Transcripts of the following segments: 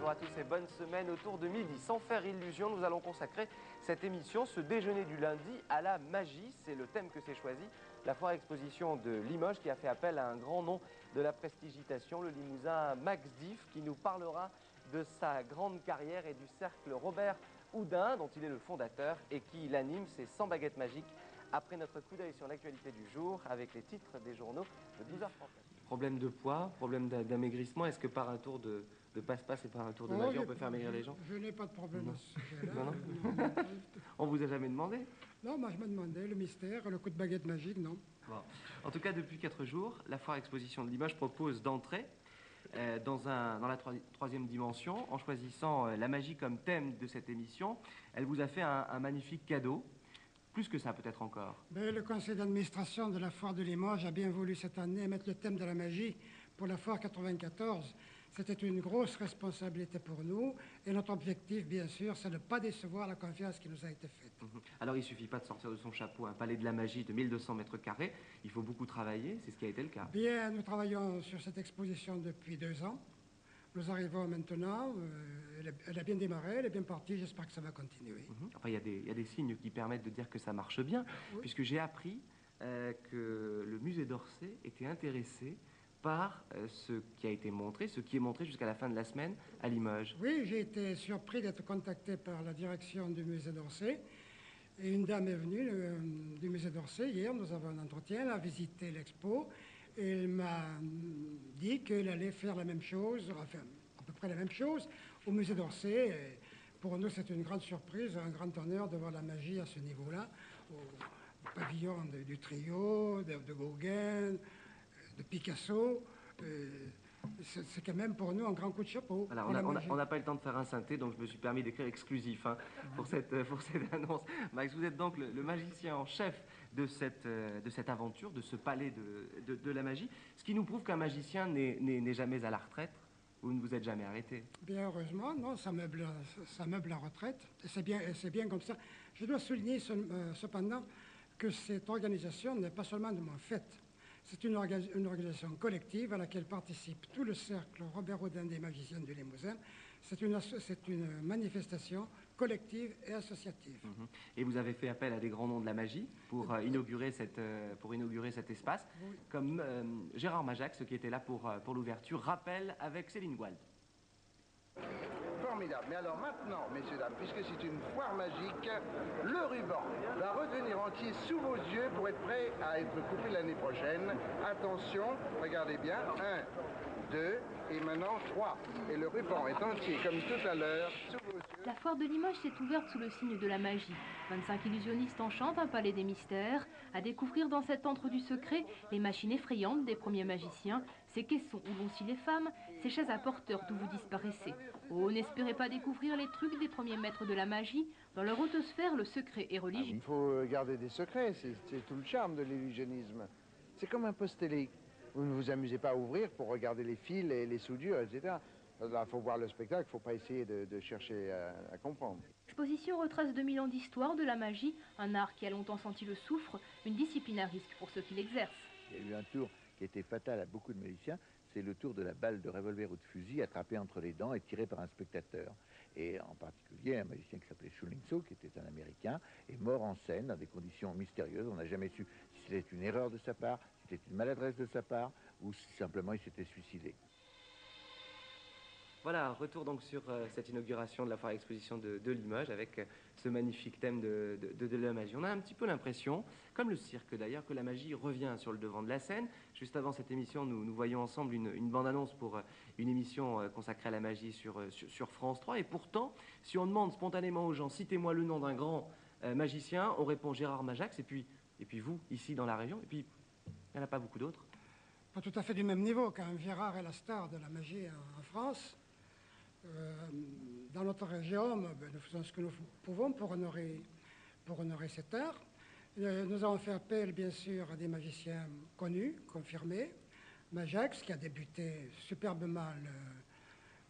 bonjour à tous et bonne semaine. Autour de midi, sans faire illusion, nous allons consacrer cette émission, ce déjeuner du lundi, à la magie. C'est le thème que s'est choisi la foire exposition de Limoges qui a fait appel à un grand nom de la prestigitation, le Limousin Max Diff, qui nous parlera de sa grande carrière et du cercle Robert Houdin, dont il est le fondateur et qui l'anime, c'est 100 baguettes magiques. Après notre coup d'œil sur l'actualité du jour, avec les titres des journaux de 12h30. Problème de poids, problème d'amaigrissement, est-ce que par un tour de passe-passe et par un tour de magie, on peut faire maigrir les gens? Je n'ai pas de problème à ce sujet-là. Non. On vous a jamais demandé? Non, moi je me demandais, le mystère, le coup de baguette magique, non. Bon. En tout cas, depuis 4 jours, la foire exposition de Limoges propose d'entrer dans la troisième dimension, en choisissant la magie comme thème de cette émission. Elle vous a fait un magnifique cadeau. Plus que ça, peut-être encore. Mais le conseil d'administration de la foire de Limoges a bien voulu cette année mettre le thème de la magie pour la foire 94. C'était une grosse responsabilité pour nous. Et notre objectif, bien sûr, c'est de ne pas décevoir la confiance qui nous a été faite. Alors, il ne suffit pas de sortir de son chapeau un palais de la magie de 1200 mètres carrés. Il faut beaucoup travailler. C'est ce qui a été le cas. Bien, nous travaillons sur cette exposition depuis 2 ans. Nous arrivons maintenant, elle a bien démarré, elle est bien partie, j'espère que ça va continuer. Enfin, il y a des signes qui permettent de dire que ça marche bien, oui. Puisque j'ai appris que le musée d'Orsay était intéressé par ce qui a été montré, ce qui est montré jusqu'à la fin de la semaine à Limoges. Oui, j'ai été surpris d'être contacté par la direction du musée d'Orsay. Et une dame est venue du musée d'Orsay hier, nous avons un entretien, elle a visité l'expo. Et elle m'a dit qu'elle allait faire la même chose, enfin à peu près la même chose, au musée d'Orsay. Et pour nous, c'est une grande surprise, un grand honneur de voir la magie à ce niveau-là, au pavillon du trio, de Gauguin, de Picasso. C'est quand même pour nous un grand coup de chapeau. Voilà, on n'a pas eu le temps de faire un synthé, donc je me suis permis d'écrire exclusif pour cette annonce. Max, vous êtes donc le magicien en chef de cette aventure, de ce palais de la magie, ce qui nous prouve qu'un magicien n'est jamais à la retraite. Vous ne vous êtes jamais arrêté. Bien heureusement, non, ça meuble la retraite, et c'est bien comme ça. Je dois souligner cependant que cette organisation n'est pas seulement de mon fait. C'est une organisation collective à laquelle participe tout le cercle Robert Houdin des magiciens du Limousin. C'est une manifestation collective et associative. Et vous avez fait appel à des grands noms de la magie pour inaugurer cet espace, oui. Comme Gérard Majax, qui était là pour l'ouverture. Rappel avec Céline Gouald. Formidable. Mais alors maintenant, messieurs, dames, puisque c'est une foire magique, le ruban va revenir entier sous vos yeux pour être prêt à être coupé l'année prochaine. Attention, regardez bien. 1, 2, et maintenant 3. Et le ruban est entier, comme tout à l'heure, sous vos yeux. La foire de Limoges s'est ouverte sous le signe de la magie. 25 illusionnistes enchantent un palais des mystères. À découvrir dans cet antre du secret, les machines effrayantes des premiers magiciens, ces caissons où vont si les femmes, ces chaises à porteurs d'où vous disparaissez. Oh, n'espérez pas découvrir les trucs des premiers maîtres de la magie. Dans leur haute sphère, le secret est religieux. Il faut garder des secrets, c'est tout le charme de l'illusionnisme. C'est comme un poste télé. Vous ne vous amusez pas à ouvrir pour regarder les fils et les soudures, etc. Là, il faut voir le spectacle, il ne faut pas essayer de chercher à comprendre. L'exposition retrace 2000 ans d'histoire de la magie, un art qui a longtemps senti le soufre, une discipline à risque pour ceux qui l'exercent. Il y a eu un tour qui était fatal à beaucoup de magiciens, c'est le tour de la balle de revolver ou de fusil attrapée entre les dents et tirée par un spectateur. Et en particulier, un magicien qui s'appelait Shu Ling-so, qui était un Américain, est mort en scène dans des conditions mystérieuses. On n'a jamais su si c'était une erreur de sa part, si c'était une maladresse de sa part, ou si simplement il s'était suicidé. Voilà, retour donc sur cette inauguration de la foire exposition de Limoges avec ce magnifique thème de la magie. On a un petit peu l'impression, comme le cirque d'ailleurs, que la magie revient sur le devant de la scène. Juste avant cette émission, nous voyons ensemble une bande-annonce pour une émission consacrée à la magie sur France 3. Et pourtant, si on demande spontanément aux gens, citez-moi le nom d'un grand magicien, on répond Gérard Majax, et puis vous, ici dans la région, et puis il n'y en a pas beaucoup d'autres. Pas tout à fait du même niveau, quand même. Gérard est la star de la magie en France. Dans notre région, nous faisons ce que nous pouvons pour honorer cet art. Nous avons fait appel, bien sûr, à des magiciens connus, confirmés. Majax, qui a débuté superbement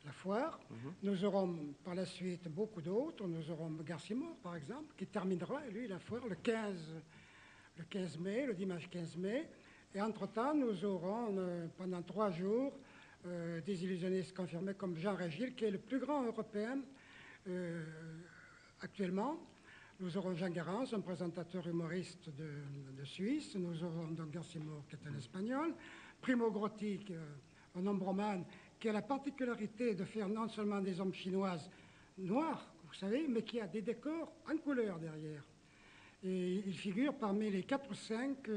la foire. Nous aurons par la suite beaucoup d'autres. Nous aurons Garcimore, par exemple, qui terminera, lui, la foire le 15 mai, le dimanche 15 mai. Et entre-temps, nous aurons pendant 3 jours des illusionnistes confirmés comme Jean Régil, qui est le plus grand européen actuellement. Nous aurons Jean Garance, un présentateur humoriste de Suisse. Nous aurons Don Garcimore, qui est un espagnol. Primo Grotti, un ombromane, qui a la particularité de faire non seulement des ombres chinoises noires, vous savez, mais qui a des décors en couleur derrière. Et il figure parmi les 4 ou 5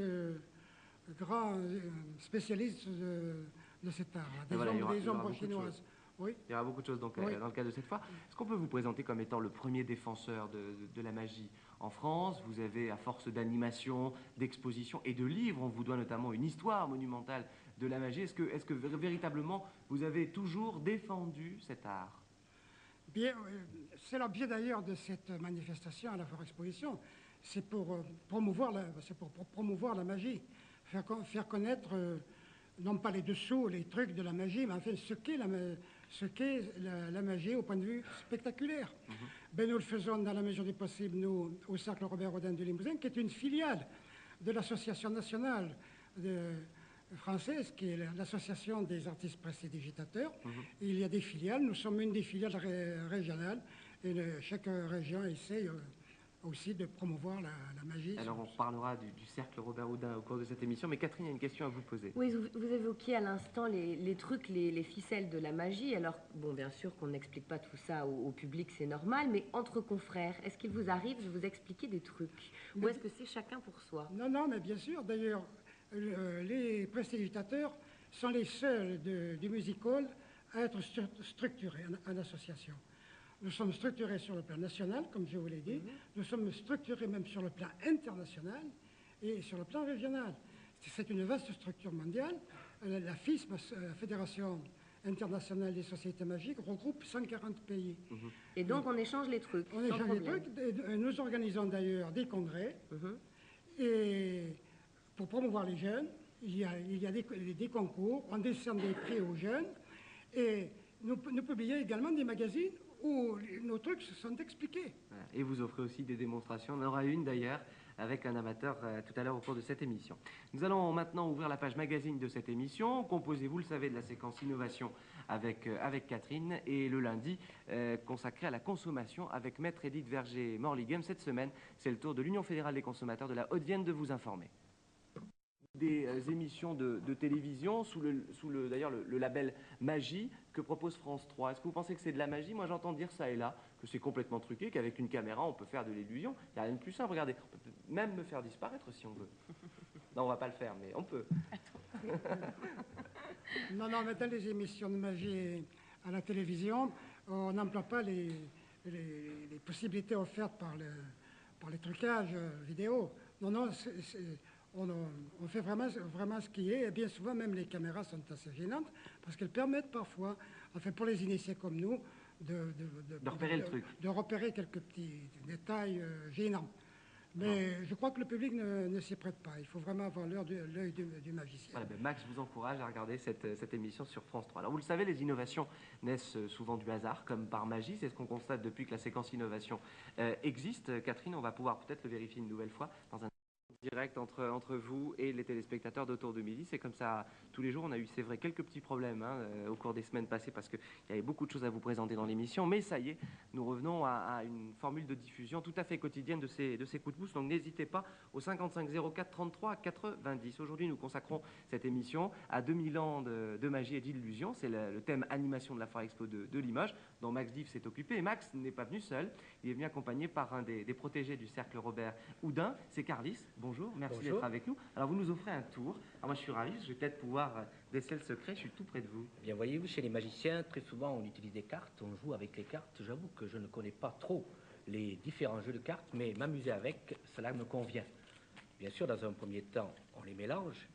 grands spécialistes de cet art, des ombres chinoises. Oui. Il y aura beaucoup de choses donc, dans le cadre de cette fois. Est-ce qu'on peut vous présenter comme étant le premier défenseur de la magie en France? Vous avez, à force d'animation, d'exposition et de livres, on vous doit notamment une histoire monumentale de la magie. Est-ce que véritablement vous avez toujours défendu cet art? Bien, c'est l'objet d'ailleurs de cette manifestation à la Foire Exposition. C'est pour promouvoir la magie, faire connaître non pas les dessous, les trucs de la magie, mais enfin ce qu'est la magie au point de vue spectaculaire. Ben, nous le faisons dans la mesure du possible, nous, au Cercle Robert Houdin de Limousin, qui est une filiale de l'association nationale française, qui est l'association des artistes prestidigitateurs. Il y a des filiales, nous sommes une des filiales régionales, et chaque région essaye aussi de promouvoir la magie. Alors on parlera du Cercle Robert Houdin au cours de cette émission, mais Catherine, il y a une question à vous poser. Oui, vous évoquiez à l'instant les trucs, les ficelles de la magie. Alors, bon, bien sûr qu'on n'explique pas tout ça au public, c'est normal, mais entre confrères, est-ce qu'il vous arrive de vous expliquer des trucs? Ou est-ce que c'est chacun pour soi? Non, non, mais bien sûr. D'ailleurs, les prestidigitateurs sont les seuls du music hall à être structurés en association. Nous sommes structurés sur le plan national, comme je vous l'ai dit. Nous sommes structurés même sur le plan international et sur le plan régional. C'est une vaste structure mondiale. La FISM, la Fédération internationale des sociétés magiques, regroupe 140 pays. Et donc on échange les trucs. On échange les trucs. Nous organisons d'ailleurs des congrès. Et pour promouvoir les jeunes, il y a des concours, on décerne des prix aux jeunes. Et nous publions également des magazines où nos trucs se sont expliqués. Voilà. Et vous offrez aussi des démonstrations. On en aura une d'ailleurs avec un amateur tout à l'heure au cours de cette émission. Nous allons maintenant ouvrir la page magazine de cette émission, composée, vous le savez, de la séquence innovation avec Catherine, et le lundi consacré à la consommation avec Maître Edith Verger-Morlighem. Cette semaine, c'est le tour de l'Union fédérale des consommateurs de la Haute-Vienne de vous informer. Des émissions de télévision sous d'ailleurs le label Magie que propose France 3. Est-ce que vous pensez que c'est de la magie? Moi j'entends dire ça et là que c'est complètement truqué, qu'avec une caméra on peut faire de l'illusion. Il n'y a rien de plus simple, regardez, on peut même me faire disparaître si on veut. Non, on va pas le faire, mais on peut. Non, mais dans les émissions de magie à la télévision, on n'emploie pas les possibilités offertes par les trucages vidéo. Non, on fait vraiment ce qui est, et bien souvent même les caméras sont assez gênantes parce qu'elles permettent parfois, enfin pour les initiés comme nous, de repérer le truc. De repérer quelques petits détails gênants. Mais je crois que le public ne s'y prête pas. Il faut vraiment avoir l'œil du magicien. Voilà, ben Max vous encourage à regarder cette émission sur France 3. Alors vous le savez, les innovations naissent souvent du hasard, comme par magie. C'est ce qu'on constate depuis que la séquence innovation existe. Catherine, on va pouvoir peut-être le vérifier une nouvelle fois dans un direct entre vous et les téléspectateurs d'Autour de Midi. C'est comme ça tous les jours. On a eu, c'est vrai, quelques petits problèmes au cours des semaines passées parce qu'il y avait beaucoup de choses à vous présenter dans l'émission. Mais ça y est, nous revenons à une formule de diffusion tout à fait quotidienne de ces coups de pouce. Donc n'hésitez pas au 55 04 33 90. Aujourd'hui, nous consacrons cette émission à 2000 ans de magie et d'illusion. C'est le thème animation de la Foire Expo de Limoges, dont Max Div s'est occupé. Et Max n'est pas venu seul. Il est venu accompagné par un des protégés du Cercle Robert Houdin. C'est Carlis. Bonjour, merci d'être avec nous. Alors vous nous offrez un tour. Alors moi je suis ravi, je vais peut-être pouvoir déceler le secret, je suis tout près de vous. Eh bien voyez-vous, chez les magiciens, très souvent on utilise des cartes, on joue avec les cartes. J'avoue que je ne connais pas trop les différents jeux de cartes, mais m'amuser avec, cela me convient. Bien sûr, dans un premier temps, on les mélange,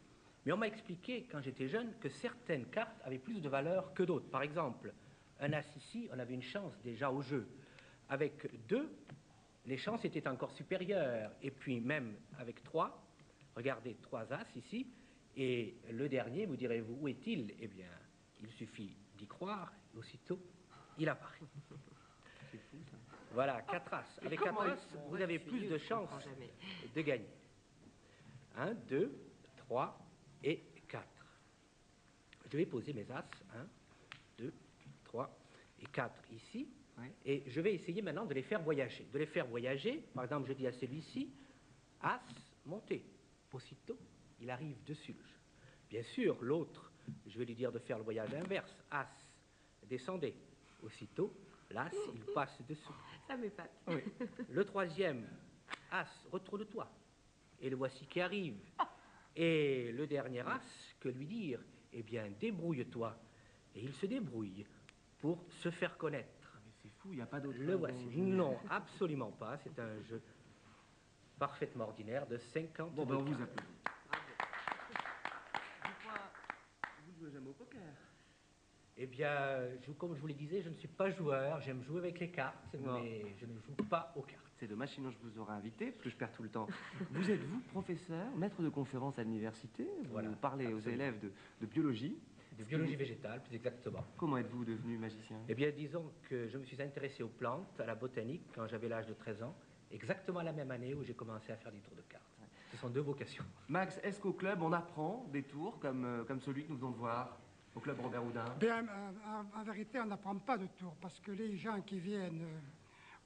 mais on m'a expliqué quand j'étais jeune que certaines cartes avaient plus de valeur que d'autres. Par exemple, un as ici, on avait une chance déjà au jeu. Avec 2, les chances étaient encore supérieures. Et puis même avec 3, regardez, 3 as ici, et le dernier, vous direz-vous, où est-il? Eh bien, il suffit d'y croire, et aussitôt, il apparaît. C'est fou, ça. Voilà, 4 as. Avec 4 as, vous avez plus de chances de gagner. 1, 2, 3 et 4. je vais poser mes as, 1, 2, 3 et 4 ici, et je vais essayer maintenant de les faire voyager. Par exemple, je dis à celui-ci, as, montez. Aussitôt, il arrive dessus le jeu. Bien sûr, l'autre, je vais lui dire de faire le voyage inverse, as, descendez. Aussitôt, l'as, il passe dessous. Ça m'épate. Oui. Le troisième, as, retourne-toi. Et le voici qui arrive. Et le dernier as, que lui dire? Eh bien, débrouille-toi. Et il se débrouille pour se faire connaître. Mais c'est fou, il n'y a pas d'autre. Le voici. Non, absolument pas. C'est un jeu parfaitement ordinaire de 50. Bon, ben on vous applaudit. Pourquoi vous ne jouez jamais au poker? Eh bien, comme je vous le disais, je ne suis pas joueur. J'aime jouer avec les cartes, mais je ne joue pas aux cartes. C'est dommage, sinon je vous aurais invité, parce que je perds tout le temps. Vous êtes, vous, professeur, maître de conférence à l'université. Voilà, vous parlez aux absolument. élèves de biologie. De biologie végétale, plus exactement. Comment êtes-vous devenu magicien? Eh bien, disons que je me suis intéressé aux plantes, à la botanique, quand j'avais l'âge de 13 ans, exactement la même année où j'ai commencé à faire des tours de cartes. Ce sont deux vocations. Max, est-ce qu'au club, on apprend des tours comme celui que nous venons de voir au club Robert Houdin? Bien, en vérité, on n'apprend pas de tour parce que les gens qui viennent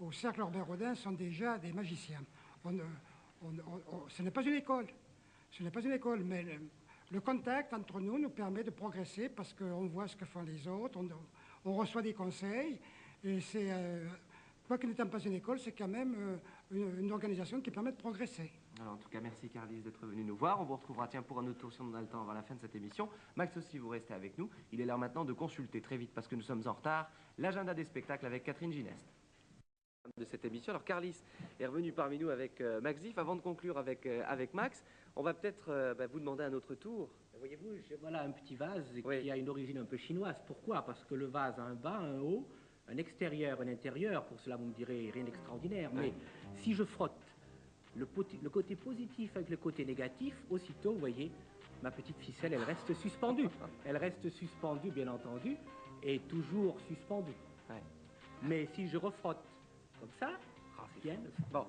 au cercle Robert Houdin sont déjà des magiciens. Ce n'est pas une école. Ce n'est pas une école, mais le contact entre nous permet de progresser parce qu'on voit ce que font les autres, on reçoit des conseils. Et c'est, quoique n'étant pas une école, c'est quand même une organisation qui permet de progresser. Alors, en tout cas, merci Carlis d'être venu nous voir. On vous retrouvera pour un autre tour si on a le temps avant la fin de cette émission. Max aussi, vous restez avec nous. Il est l'heure maintenant de consulter très vite, parce que nous sommes en retard, l'agenda des spectacles avec Catherine Gineste. De cette émission. Alors Carlis est revenu parmi nous avec Max Diff. Avant de conclure avec Max, on va peut-être vous demander un autre tour. Voyez-vous, voilà un petit vase qui a une origine un peu chinoise. Pourquoi? Parce que le vase a un bas, un haut, un extérieur, un intérieur. Pour cela, vous me direz rien d'extraordinaire. Mais si je frotte le côté positif avec le côté négatif, aussitôt, vous voyez, ma petite ficelle, elle reste suspendue. Elle reste suspendue, bien entendu, et toujours suspendue. Mais si je refrotte comme ça, bien. Bon.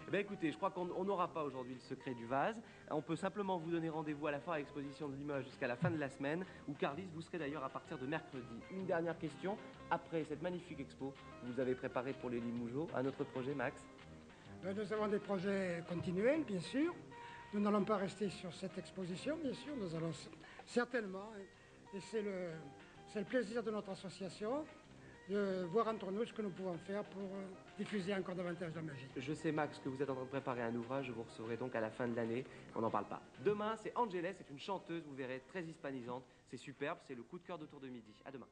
Eh bien, écoutez, je crois qu'on n'aura pas aujourd'hui le secret du vase. On peut simplement vous donner rendez-vous à la foire exposition de Limoges jusqu'à la fin de la semaine, où Carlis, vous serez d'ailleurs à partir de mercredi. Une dernière question. Après cette magnifique expo, vous avez préparé pour les Limougeaux un autre projet, Max? Nous avons des projets continuels, bien sûr. Nous n'allons pas rester sur cette exposition, bien sûr. Nous allons certainement, et c'est le plaisir de notre association, de voir entre nous ce que nous pouvons faire pour diffuser encore davantage la magie. Je sais, Max, que vous êtes en train de préparer un ouvrage. Vous recevrez donc à la fin de l'année. On n'en parle pas. Demain, c'est Angela, c'est une chanteuse, vous verrez, très hispanisante. C'est superbe, c'est le coup de cœur d'Autour de midi. À demain.